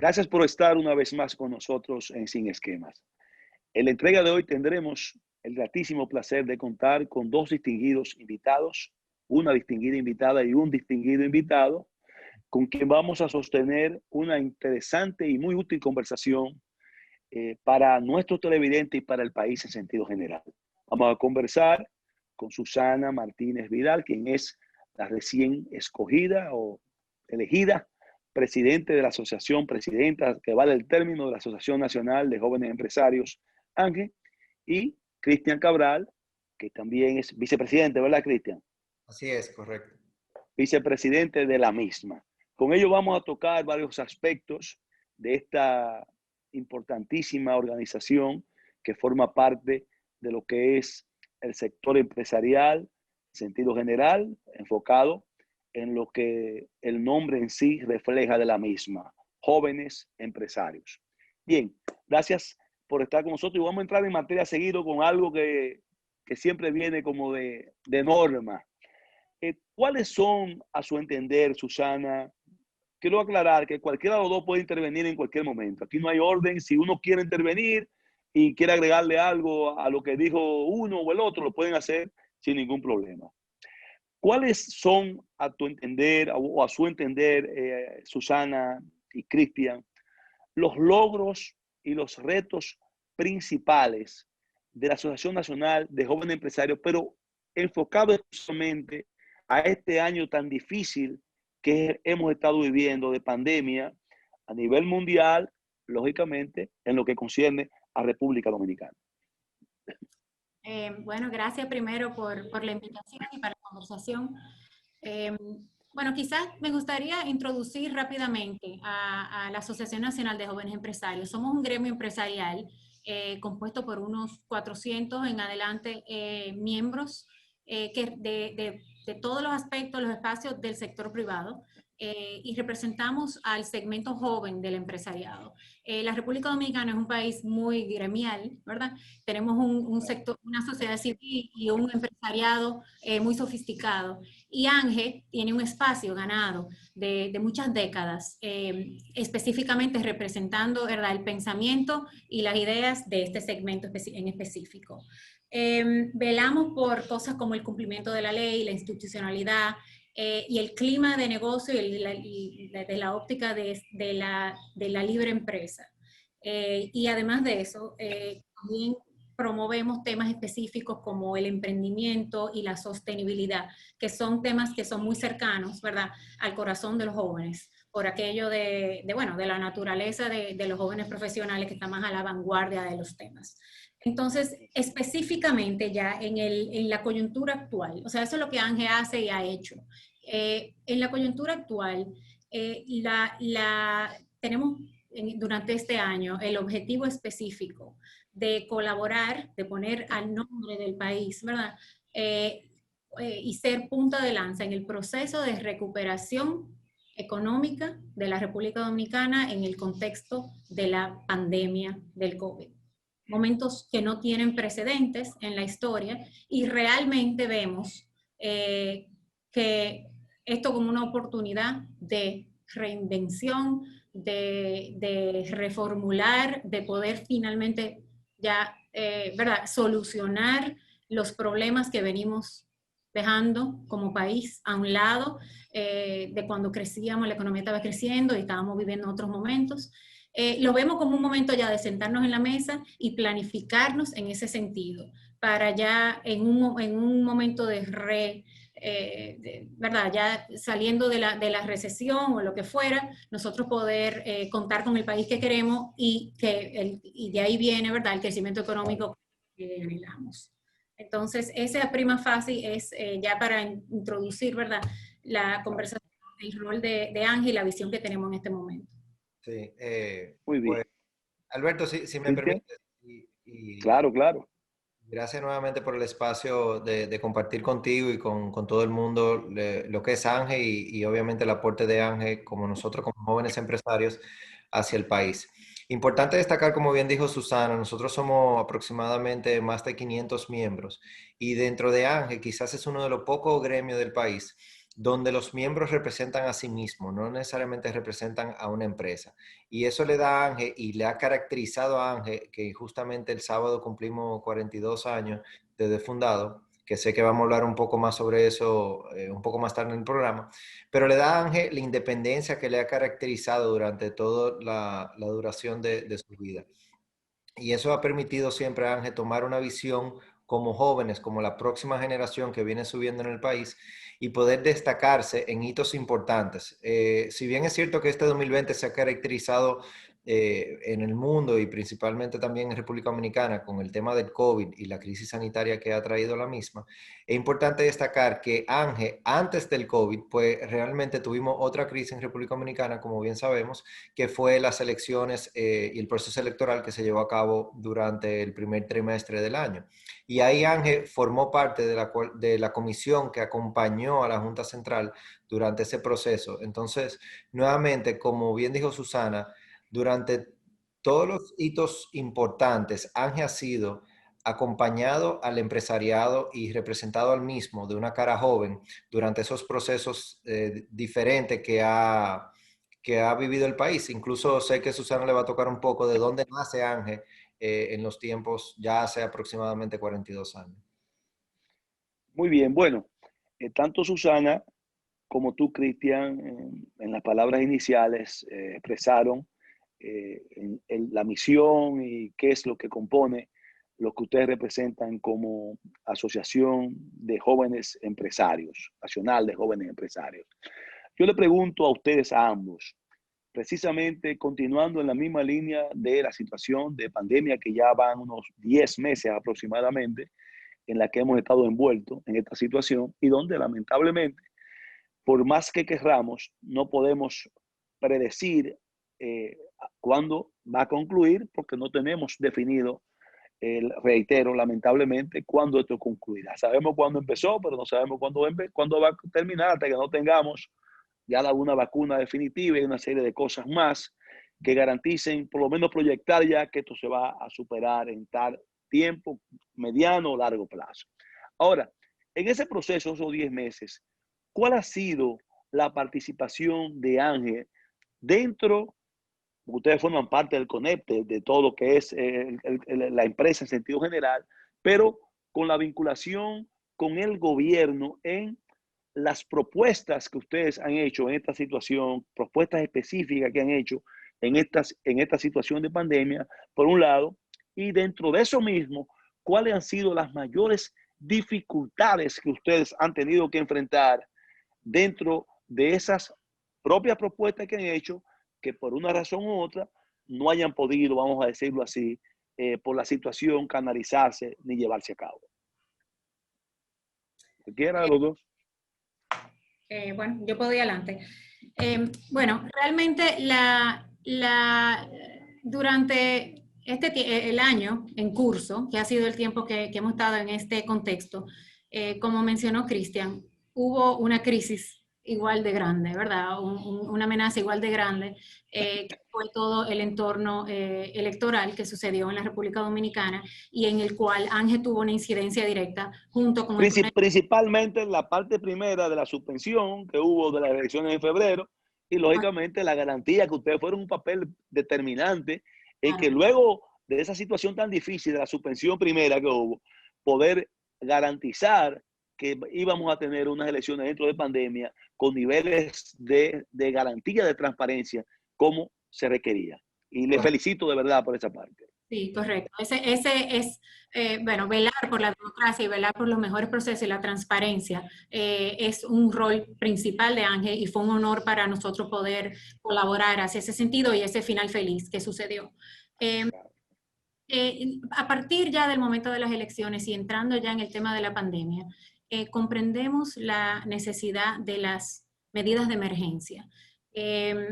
Gracias por estar una vez más con nosotros en Sin Esquemas. En la entrega de hoy tendremos el gratísimo placer de contar con dos distinguidos invitados, una distinguida invitada y un distinguido invitado, con quien vamos a sostener una interesante y muy útil conversación para nuestros televidentes y para el país en sentido general. Vamos a conversar con Susana Martínez Vidal, quien es la recién escogida o elegida presidente de la asociación, presidenta que vale el término de la Asociación Nacional de Jóvenes Empresarios, ANGE, y Cristian Cabral, que también es vicepresidente, ¿verdad, Cristian? Así es, correcto. Vicepresidente de la misma. Con ello vamos a tocar varios aspectos de esta importantísima organización que forma parte de lo que es el sector empresarial, en sentido general, enfocado en lo que el nombre en sí refleja de la misma, jóvenes empresarios. Bien, gracias por estar con nosotros y vamos a entrar en materia seguido con algo que siempre viene como de norma. ¿Cuáles son, a su entender, Susana? Quiero aclarar que cualquiera de los dos puede intervenir en cualquier momento. Aquí no hay orden. Si uno quiere intervenir y quiere agregarle algo a lo que dijo uno o el otro, lo pueden hacer sin ningún problema. ¿Cuáles son, a tu entender o a su entender, Susana y Cristian, los logros y los retos principales de la Asociación Nacional de Jóvenes Empresarios, pero enfocado exclusivamente a este año tan difícil que hemos estado viviendo de pandemia a nivel mundial, lógicamente, en lo que concierne a República Dominicana? Bueno, gracias primero por la invitación y para la conversación. Bueno, quizás me gustaría introducir rápidamente a la Asociación Nacional de Jóvenes Empresarios. Somos un gremio empresarial compuesto por unos 400 en adelante miembros que de todos los aspectos, los espacios del sector privado. Y representamos al segmento joven del empresariado. La República Dominicana es un país muy gremial, ¿verdad? Tenemos un sector, una sociedad civil y un empresariado muy sofisticado. Y ANGE tiene un espacio ganado de muchas décadas, específicamente representando, ¿verdad?, el pensamiento y las ideas de este segmento en específico. Velamos por cosas como el cumplimiento de la ley, la institucionalidad, y el clima de negocio y de la óptica de la libre empresa. Y además de eso, también promovemos temas específicos como el emprendimiento y la sostenibilidad, que son temas que son muy cercanos, ¿verdad?, al corazón de los jóvenes, por aquello bueno, de la naturaleza de los jóvenes profesionales que están más a la vanguardia de los temas. Entonces, específicamente ya en la coyuntura actual, o sea, eso es lo que ANGE hace y ha hecho. En la coyuntura actual, tenemos durante este año el objetivo específico de colaborar, de poner al nombre del país, ¿verdad? Y ser punta de lanza en el proceso de recuperación económica de la República Dominicana en el contexto de la pandemia del COVID. Momentos que no tienen precedentes en la historia y realmente vemos que esto como una oportunidad de reinvención, de reformular, de poder finalmente ya, ¿verdad?, solucionar los problemas que venimos dejando como país a un lado, de cuando crecíamos, la economía estaba creciendo y estábamos viviendo otros momentos. Lo vemos como un momento ya de sentarnos en la mesa y planificarnos en ese sentido, para ya en un momento ¿verdad?, ya saliendo de la recesión o lo que fuera, nosotros poder contar con el país que queremos y de ahí viene, ¿verdad?, el crecimiento económico que anhelamos. Entonces, esa prima facie es ya para introducir, ¿verdad?, la conversación, el rol de ANGE y la visión que tenemos en este momento. Sí, Muy bien. pues, Alberto, si me ¿Cristian? permites, Claro, claro. gracias nuevamente por el espacio de compartir contigo y con todo el mundo lo que es ANGE y obviamente el aporte de ANGE como nosotros como jóvenes empresarios hacia el país. Importante destacar, como bien dijo Susana, nosotros somos aproximadamente más de 500 miembros y dentro de ANGE quizás es uno de los pocos gremios del país donde los miembros representan a sí mismos, no necesariamente representan a una empresa. Y eso le da a Ángel y le ha caracterizado a Ángel, que justamente el sábado cumplimos 42 años desde fundado, que sé que vamos a hablar un poco más sobre eso un poco más tarde en el programa, pero le da a Ángel la independencia que le ha caracterizado durante toda la duración de su vida. Y eso ha permitido siempre a Ángel tomar una visión como jóvenes, como la próxima generación que viene subiendo en el país y poder destacarse en hitos importantes. Si bien es cierto que este 2020 se ha caracterizado en el mundo y principalmente también en República Dominicana con el tema del COVID y la crisis sanitaria que ha traído la misma, es importante destacar que Ángel, antes del COVID, pues realmente tuvimos otra crisis en República Dominicana, como bien sabemos, que fue las elecciones y el proceso electoral que se llevó a cabo durante el primer trimestre del año. Y ahí Ángel formó parte de la comisión que acompañó a la Junta Central durante ese proceso. Entonces, nuevamente, como bien dijo Susana, durante todos los hitos importantes, Ángel ha sido acompañado al empresariado y representado al mismo de una cara joven durante esos procesos diferentes que ha vivido el país. Incluso sé que Susana le va a tocar un poco de dónde nace Ángel en los tiempos ya hace aproximadamente 42 años. Muy bien, bueno, tanto Susana como tú, Cristian, en las palabras iniciales expresaron la misión y qué es lo que compone lo que ustedes representan como Asociación de Jóvenes Empresarios, Nacional de Jóvenes Empresarios. Yo le pregunto a ustedes a ambos, precisamente continuando en la misma línea de la situación de pandemia que ya van unos 10 meses aproximadamente en la que hemos estado envueltos en esta situación y donde lamentablemente, por más que querramos, no podemos predecir cuándo va a concluir porque no tenemos definido, reitero, lamentablemente, cuándo esto concluirá. Sabemos cuándo empezó, pero no sabemos cuándo va a terminar hasta que no tengamos ya una vacuna definitiva y una serie de cosas más que garanticen, por lo menos proyectar ya que esto se va a superar en tal tiempo, mediano o largo plazo. Ahora, en ese proceso, esos 10 meses, ¿cuál ha sido la participación de Ángel dentro? Ustedes forman parte del CONEP, de todo lo que es la empresa en sentido general, pero con la vinculación con el gobierno en las propuestas que ustedes han hecho en esta situación, propuestas específicas que han hecho en esta situación de pandemia, por un lado, y dentro de eso mismo, ¿cuáles han sido las mayores dificultades que ustedes han tenido que enfrentar dentro de esas propias propuestas que han hecho, que por una razón u otra no hayan podido, vamos a decirlo así, por la situación canalizarse ni llevarse a cabo? Cualquiera de los dos. Bueno, yo puedo ir adelante. Bueno, realmente durante el año en curso, que ha sido el tiempo que hemos estado en este contexto, como mencionó Cristian, hubo una crisis igual de grande, ¿verdad? Una amenaza igual de grande, que fue todo el entorno electoral que sucedió en la República Dominicana y en el cual Ángel tuvo una incidencia directa junto con principalmente en la parte primera de la suspensión que hubo de las elecciones en febrero y lógicamente la garantía que ustedes fueron un papel determinante en que luego de esa situación tan difícil de la suspensión primera que hubo, poder garantizar que íbamos a tener unas elecciones dentro de pandemia con niveles de garantía de transparencia como se requería. Y le felicito de verdad por esa parte. Sí, correcto. Ese es, bueno, velar por la democracia y velar por los mejores procesos y la transparencia es un rol principal de Ángel y fue un honor para nosotros poder colaborar hacia ese sentido y ese final feliz que sucedió. A partir ya del momento de las elecciones y entrando ya en el tema de la pandemia, comprendemos la necesidad de las medidas de emergencia.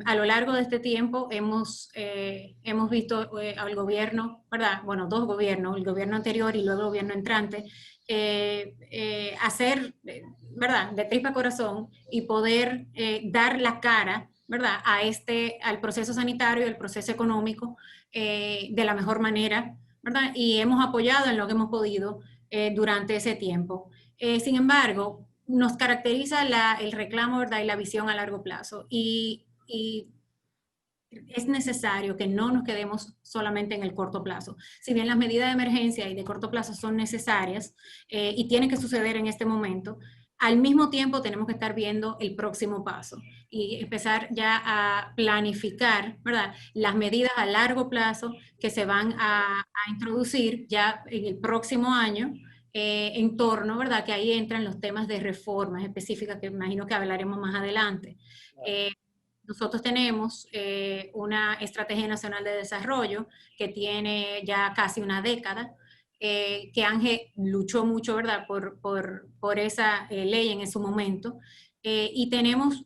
A lo largo de este tiempo hemos visto al gobierno, ¿verdad? Bueno, dos gobiernos, el gobierno anterior y luego el gobierno entrante, hacer, ¿verdad?, de tripa corazón y poder dar la cara, ¿verdad?, al proceso sanitario y al proceso económico de la mejor manera, ¿verdad? Y hemos apoyado en lo que hemos podido durante ese tiempo. Sin embargo, nos caracteriza el reclamo, ¿verdad? Y la visión a largo plazo. Y es necesario que no nos quedemos solamente en el corto plazo. Si bien las medidas de emergencia y de corto plazo son necesarias y tienen que suceder en este momento, al mismo tiempo tenemos que estar viendo el próximo paso y empezar ya a planificar, ¿verdad? Las medidas a largo plazo que se van a introducir ya en el próximo año en torno, ¿verdad? Que ahí entran los temas de reformas específicas que imagino que hablaremos más adelante. Nosotros tenemos una Estrategia Nacional de Desarrollo que tiene ya casi una década, que Ángel luchó mucho, ¿verdad?, por esa ley en su momento, y tenemos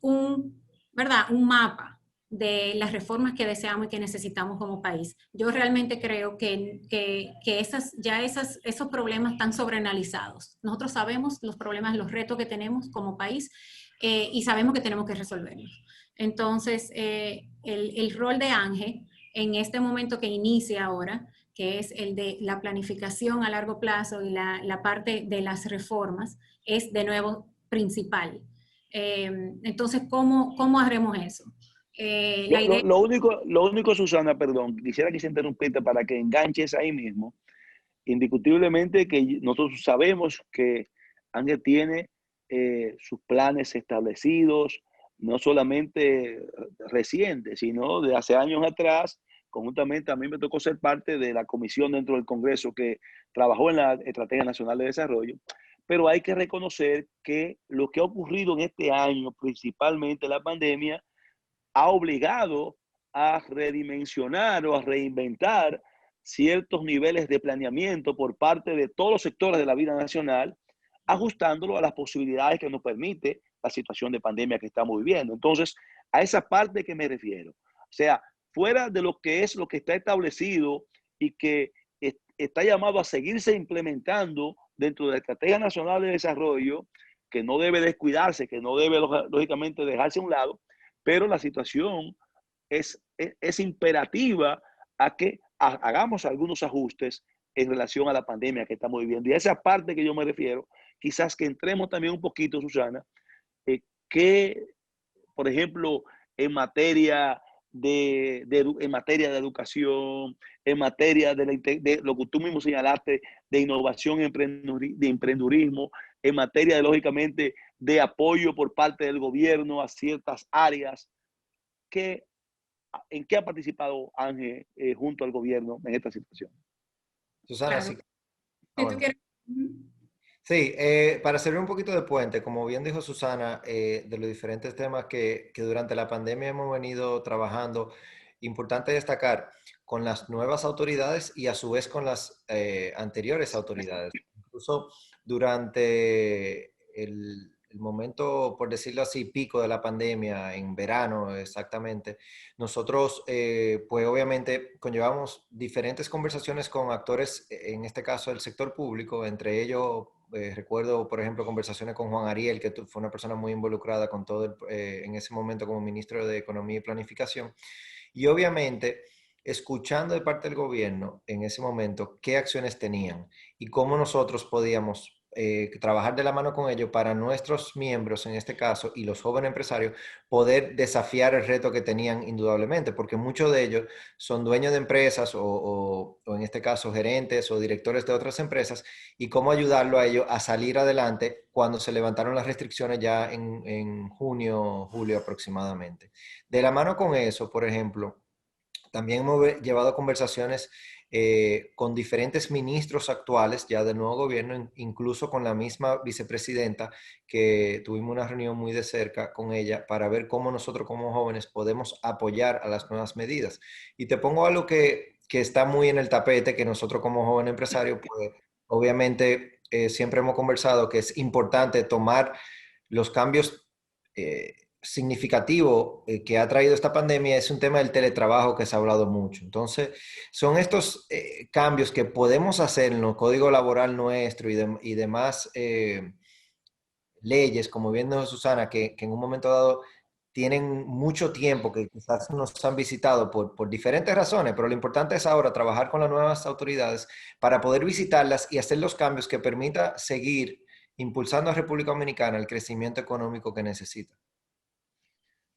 ¿verdad?, un mapa de las reformas que deseamos y que necesitamos como país. Yo realmente creo que esos problemas están sobreanalizados. Nosotros sabemos los problemas, los retos que tenemos como país y sabemos que tenemos que resolverlos. Entonces, el rol de Ángel en este momento que inicia ahora, que es el de la planificación a largo plazo y la parte de las reformas, es de nuevo principal. Entonces, ¿cómo haremos eso? Lo único, Susana, perdón, quisiera que se interrumpirte para que enganches ahí mismo. Indiscutiblemente que nosotros sabemos que Ángel tiene sus planes establecidos, no solamente recientes, sino de hace años atrás. Conjuntamente a mí me tocó ser parte de la comisión dentro del Congreso que trabajó en la Estrategia Nacional de Desarrollo, pero hay que reconocer que lo que ha ocurrido en este año, principalmente la pandemia, ha obligado a redimensionar o a reinventar ciertos niveles de planeamiento por parte de todos los sectores de la vida nacional, ajustándolo a las posibilidades que nos permite la situación de pandemia que estamos viviendo. Entonces, a esa parte que me refiero. O sea, fuera de lo que está establecido y que está llamado a seguirse implementando dentro de la Estrategia Nacional de Desarrollo, que no debe descuidarse, que no debe lógicamente dejarse a un lado, pero la situación es imperativa a que hagamos algunos ajustes en relación a la pandemia que estamos viviendo. Y a esa parte que yo me refiero, quizás que entremos también un poquito, Susana, que, por ejemplo, en materia en materia de educación, en materia de lo que tú mismo señalaste, de innovación, de emprendurismo, en materia de, lógicamente, de apoyo por parte del gobierno a ciertas áreas, ¿en qué ha participado Ángel junto al gobierno en esta situación? Susana, Claro. sí. Si tú quieres. Sí, para servir un poquito de puente, como bien dijo Susana, de los diferentes temas que durante la pandemia hemos venido trabajando, importante destacar con las nuevas autoridades y a su vez con las anteriores autoridades. Incluso durante el momento, por decirlo así, pico de la pandemia, en verano exactamente, nosotros pues obviamente conllevamos diferentes conversaciones con actores, en este caso del sector público, entre ellos recuerdo, por ejemplo, conversaciones con Juan Ariel, que fue una persona muy involucrada con todo en ese momento como ministro de Economía y Planificación. Y obviamente, escuchando de parte del gobierno en ese momento qué acciones tenían y cómo nosotros podíamos trabajar de la mano con ellos para nuestros miembros, en este caso, y los jóvenes empresarios, poder desafiar el reto que tenían indudablemente, porque muchos de ellos son dueños de empresas o en este caso gerentes o directores de otras empresas, y cómo ayudarlo a ellos a salir adelante cuando se levantaron las restricciones ya en junio, julio aproximadamente. De la mano con eso, por ejemplo, también hemos llevado conversaciones con diferentes ministros actuales ya del nuevo gobierno, incluso con la misma vicepresidenta, que tuvimos una reunión muy de cerca con ella para ver cómo nosotros como jóvenes podemos apoyar a las nuevas medidas. Y te pongo algo que está muy en el tapete, que nosotros como joven empresario, pues obviamente siempre hemos conversado que es importante tomar los cambios significativo que ha traído esta pandemia es un tema del teletrabajo que se ha hablado mucho. Entonces, son estos cambios que podemos hacer en el código laboral nuestro y demás leyes, como bien dijo Susana, que en un momento dado tienen mucho tiempo, que quizás nos han visitado por diferentes razones, pero lo importante es ahora trabajar con las nuevas autoridades para poder visitarlas y hacer los cambios que permita seguir impulsando a República Dominicana el crecimiento económico que necesita.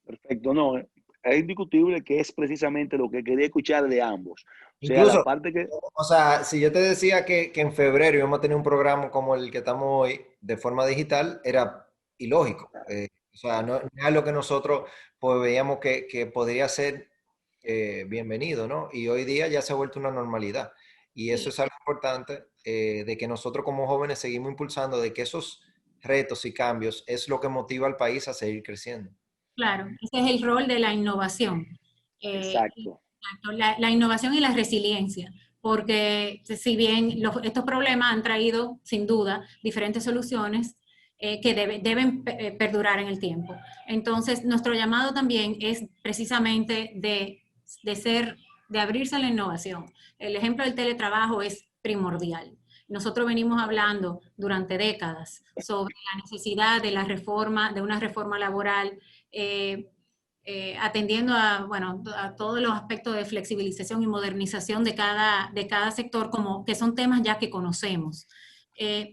Perfecto, no, es indiscutible que es precisamente lo que quería escuchar de ambos. O sea, la Incluso, parte que... o sea, si yo te decía que en febrero íbamos a tener un programa como el que estamos hoy de forma digital, era ilógico. O sea, no es algo que nosotros pues, veíamos que podría ser bienvenido, ¿no? Y hoy día ya se ha vuelto una normalidad. Y eso es algo importante de que nosotros como jóvenes seguimos impulsando, de que esos retos y cambios es lo que motiva al país a seguir creciendo. Claro, ese es el rol de la innovación. Exacto. Exacto, la innovación y la resiliencia, porque si bien estos problemas han traído, sin duda, diferentes soluciones que deben perdurar en el tiempo. Entonces, nuestro llamado también es precisamente de abrirse a la innovación. El ejemplo del teletrabajo es primordial. Nosotros venimos hablando durante décadas sobre la necesidad de la reforma, de una reforma laboral, atendiendo a todos los aspectos de flexibilización y modernización de cada sector, como que son temas ya que conocemos.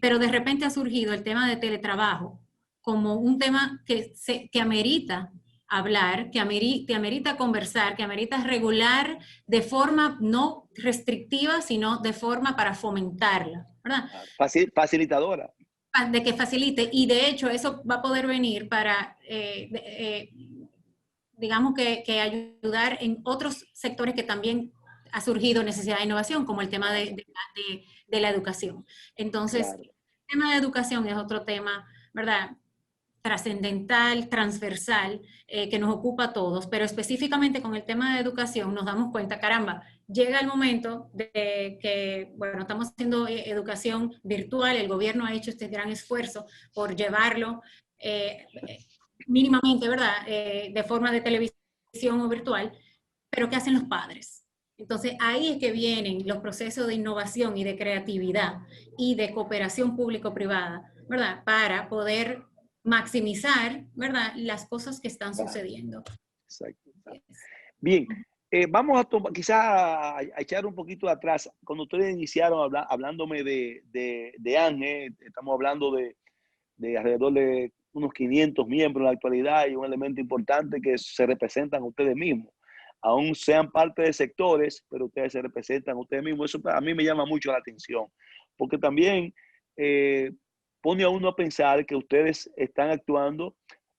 Pero de repente ha surgido el tema de teletrabajo como un tema que amerita hablar, que amerita conversar, que amerita regular de forma no restrictiva, sino de forma para fomentarla, ¿verdad? Facilitadora. De que facilite, y de hecho eso va a poder venir para digamos que ayudar en otros sectores que también ha surgido necesidad de innovación, como el tema de la educación. Entonces, Claro. el tema de educación es otro tema, ¿verdad?, trascendental, transversal, que nos ocupa a todos, pero específicamente con el tema de educación nos damos cuenta, caramba, llega el momento de que, bueno, estamos haciendo educación virtual, el gobierno ha hecho este gran esfuerzo por llevarlo mínimamente, ¿verdad?, de forma de televisión o virtual, pero ¿qué hacen los padres? Entonces ahí es que vienen los procesos de innovación y de creatividad y de cooperación público-privada, ¿verdad?, para poder maximizar, ¿verdad?, las cosas que están sucediendo. Exacto. Bien, vamos a tomar, quizá a echar un poquito atrás. Cuando ustedes iniciaron hablándome de Ángel, estamos hablando de alrededor de unos 500 miembros en la actualidad y un elemento importante que se representan ustedes mismos. Aún sean parte de sectores, pero ustedes se representan ustedes mismos. Eso a mí me llama mucho la atención, porque también pone a uno a pensar que ustedes están actuando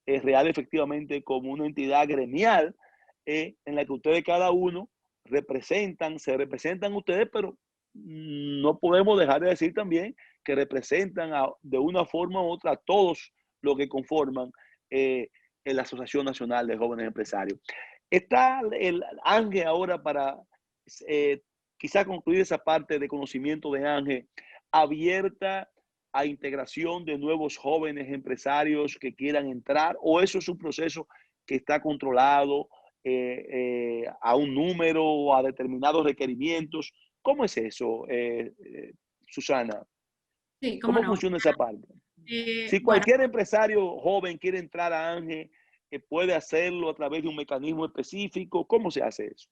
real efectivamente como una entidad gremial en la que ustedes cada uno se representan ustedes, pero no podemos dejar de decir también que representan de una forma u otra a todos los que conforman en la Asociación Nacional de Jóvenes Empresarios. Está el Ángel ahora para quizá concluir esa parte de conocimiento de Ángel, abierta a integración de nuevos jóvenes empresarios que quieran entrar, o eso es un proceso que está controlado a un número o a determinados requerimientos. ¿Cómo es eso, Susana? Sí, ¿Cómo no. funciona esa parte? Si Bueno, cualquier empresario joven quiere entrar a Ángel, puede hacerlo a través de un mecanismo específico. ¿Cómo se hace eso?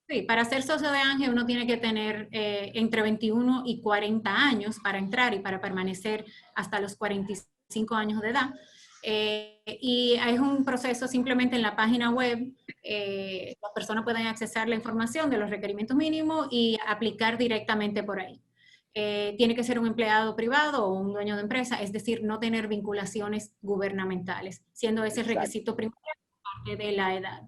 sí, para ser socio de Ángel uno tiene que tener entre 21 y 40 años para entrar y para permanecer hasta los 45 años de edad. Y es un proceso simplemente en la página web. Las personas pueden accesar la información de los requerimientos mínimos y aplicar directamente por ahí. Tiene que ser un empleado privado o un dueño de empresa, es decir, no tener vinculaciones gubernamentales, siendo ese el requisito primero parte de la edad.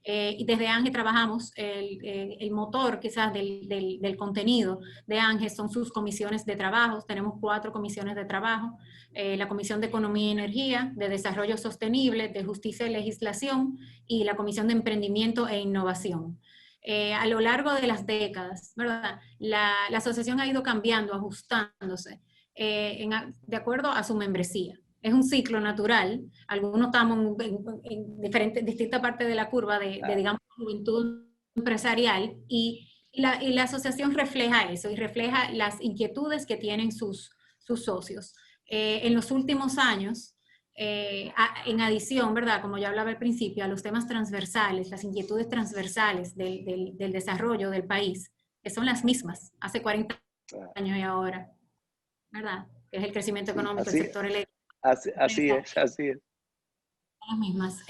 Y desde Ángel trabajamos, el motor quizás del contenido de Ángel son sus comisiones de trabajo. Tenemos 4 comisiones de trabajo, la Comisión de Economía y Energía, de Desarrollo Sostenible, de Justicia y Legislación y la Comisión de Emprendimiento e Innovación. A lo largo de las décadas, ¿verdad?, la asociación ha ido cambiando, ajustándose de acuerdo a su membresía. Es un ciclo natural. Algunos estamos en distintas partes de la curva digamos, juventud empresarial y la asociación refleja eso y refleja las inquietudes que tienen sus socios. En los últimos años, en adición, ¿verdad?, como ya hablaba al principio, a los temas transversales, las inquietudes transversales del desarrollo del país, que son las mismas hace 40 años y ahora, ¿verdad? que es el crecimiento Sí, económico del así, sector eléctrico. así es, así es. Las mismas.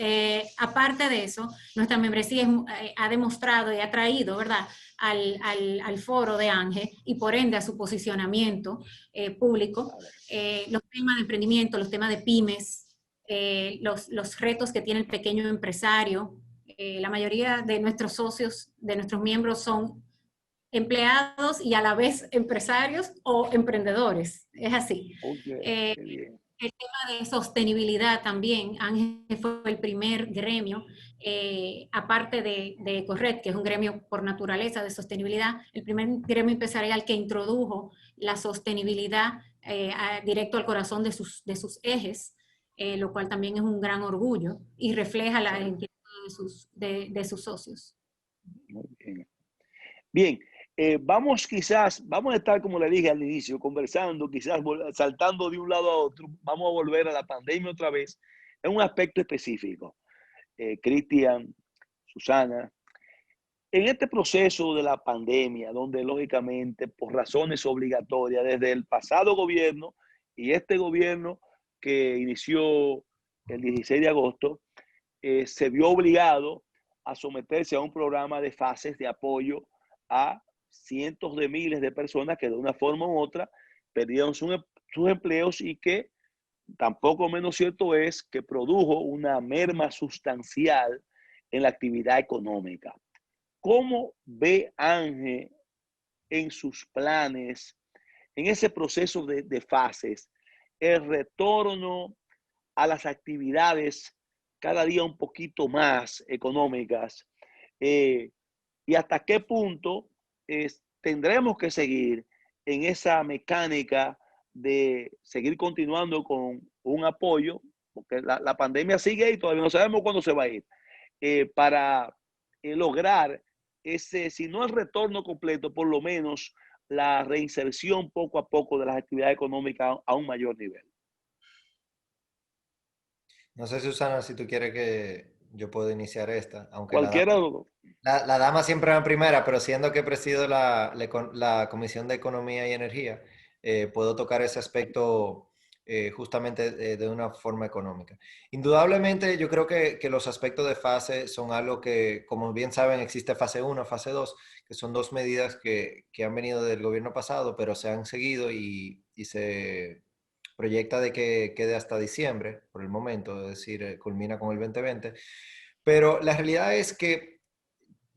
Aparte de eso, nuestra membresía ha demostrado y ha traído, ¿verdad?, al foro de ANGE y por ende a su posicionamiento público, los temas de emprendimiento, los temas de pymes, los retos que tiene el pequeño empresario. La mayoría de nuestros socios, de nuestros miembros son empleados y a la vez empresarios o emprendedores. Es así. Ok, qué bien. El tema de sostenibilidad también, Ángel fue el primer gremio, aparte de Corred, que es un gremio por naturaleza de sostenibilidad, el primer gremio empresarial que introdujo la sostenibilidad directo al corazón de sus ejes, lo cual también es un gran orgullo y refleja la inquietud de sus socios. Muy bien. Bien, vamos a estar, como le dije al inicio, conversando, quizás saltando de un lado a otro, vamos a volver a la pandemia otra vez, en un aspecto específico. Cristian, Susana, en este proceso de la pandemia, donde lógicamente por razones obligatorias desde el pasado gobierno y este gobierno que inició el 16 de agosto, se vio obligado a someterse a un programa de fases de apoyo a cientos de miles de personas que de una forma u otra perdieron sus empleos y que tampoco menos cierto es que produjo una merma sustancial en la actividad económica. ¿Cómo ve Ángel en sus planes, en ese proceso de fases, el retorno a las actividades cada día un poquito más económicas? ¿Y hasta qué punto tendremos que seguir en esa mecánica de seguir continuando con un apoyo? Porque la pandemia sigue y todavía no sabemos cuándo se va a ir, para lograr ese, si no el retorno completo, por lo menos la reinserción poco a poco de las actividades económicas a un mayor nivel. No sé, Susana, si tú quieres que yo pueda iniciar esta, aunque Cualquiera, la dama siempre va en primera, pero siendo que presido la Comisión de Economía y Energía, puedo tocar ese aspecto justamente de una forma económica. Indudablemente, yo creo que los aspectos de fase son algo que, como bien saben, existe fase 1, fase 2, que son dos medidas que han venido del gobierno pasado, pero se han seguido y se proyecta de que quede hasta diciembre por el momento, es decir, culmina con el 2020. Pero la realidad es que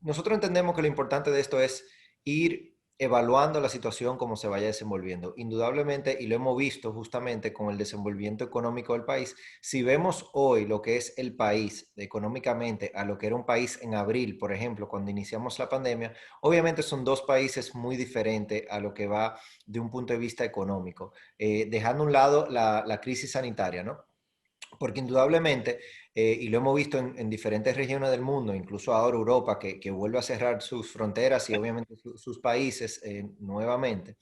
nosotros entendemos que lo importante de esto es ir evaluando la situación como se vaya desenvolviendo. Indudablemente, y lo hemos visto justamente con el desenvolvimiento económico del país, si vemos hoy lo que es el país económicamente a lo que era un país en abril, por ejemplo, cuando iniciamos la pandemia, obviamente son dos países muy diferentes a lo que va de un punto de vista económico, dejando a un lado la crisis sanitaria, ¿no? Porque indudablemente, y lo hemos visto en diferentes regiones del mundo, incluso ahora Europa, que vuelve a cerrar sus fronteras y obviamente sus países nuevamente,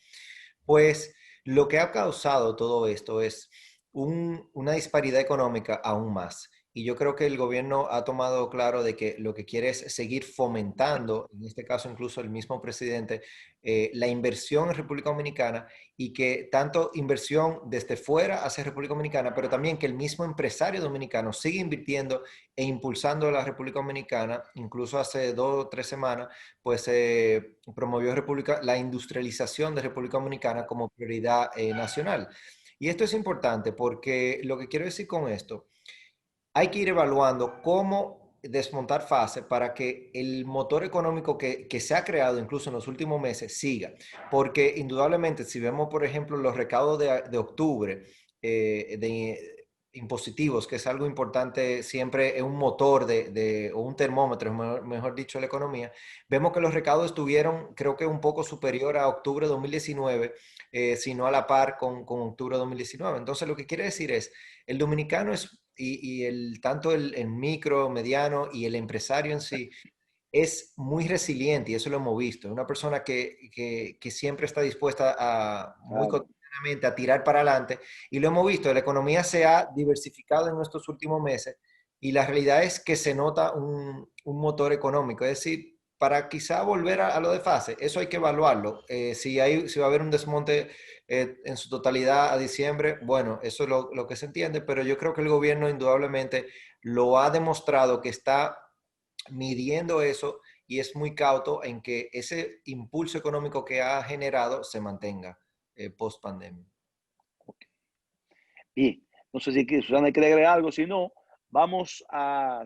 pues lo que ha causado todo esto es una disparidad económica aún más. Y yo creo que el gobierno ha tomado claro de que lo que quiere es seguir fomentando, en este caso incluso el mismo presidente, la inversión en República Dominicana y que tanto inversión desde fuera hacia República Dominicana, pero también que el mismo empresario dominicano siga invirtiendo e impulsando la República Dominicana. Incluso hace 2 o 3 semanas, pues promovió la industrialización de República Dominicana como prioridad nacional. Y esto es importante porque lo que quiero decir con esto, hay que ir evaluando cómo desmontar fase para que el motor económico que se ha creado incluso en los últimos meses siga. Porque indudablemente si vemos, por ejemplo, los recaudos de octubre de impositivos, que es algo importante, siempre es un motor o un termómetro, mejor dicho, de la economía, vemos que los recaudos estuvieron, creo que un poco superior a octubre de 2019, si no a la par con octubre de 2019. Entonces, lo que quiere decir es, el dominicano es tanto el micro, mediano y el empresario en sí es muy resiliente y eso lo hemos visto. Es una persona que siempre está dispuesta muy claro. cotidianamente a tirar para adelante y lo hemos visto. La economía se ha diversificado en estos últimos meses y la realidad es que se nota un motor económico. Es decir, para quizá volver a lo de fase, eso hay que evaluarlo. Si va a haber un desmonte en su totalidad a diciembre, bueno, eso es lo que se entiende, pero yo creo que el gobierno indudablemente lo ha demostrado que está midiendo eso y es muy cauto en que ese impulso económico que ha generado se mantenga post pandemia. Okay. Y no sé si Susana quiere agregar algo, si no, vamos a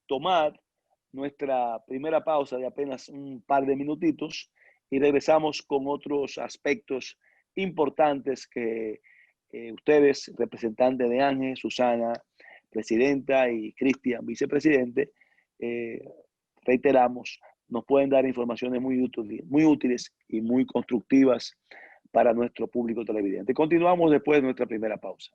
tomar nuestra primera pausa de apenas un par de minutitos y regresamos con otros aspectos importantes que ustedes, representantes de ANGE, Susana, presidenta, y Cristian, vicepresidente, reiteramos, nos pueden dar informaciones muy útiles y muy constructivas para nuestro público televidente. Continuamos después de nuestra primera pausa.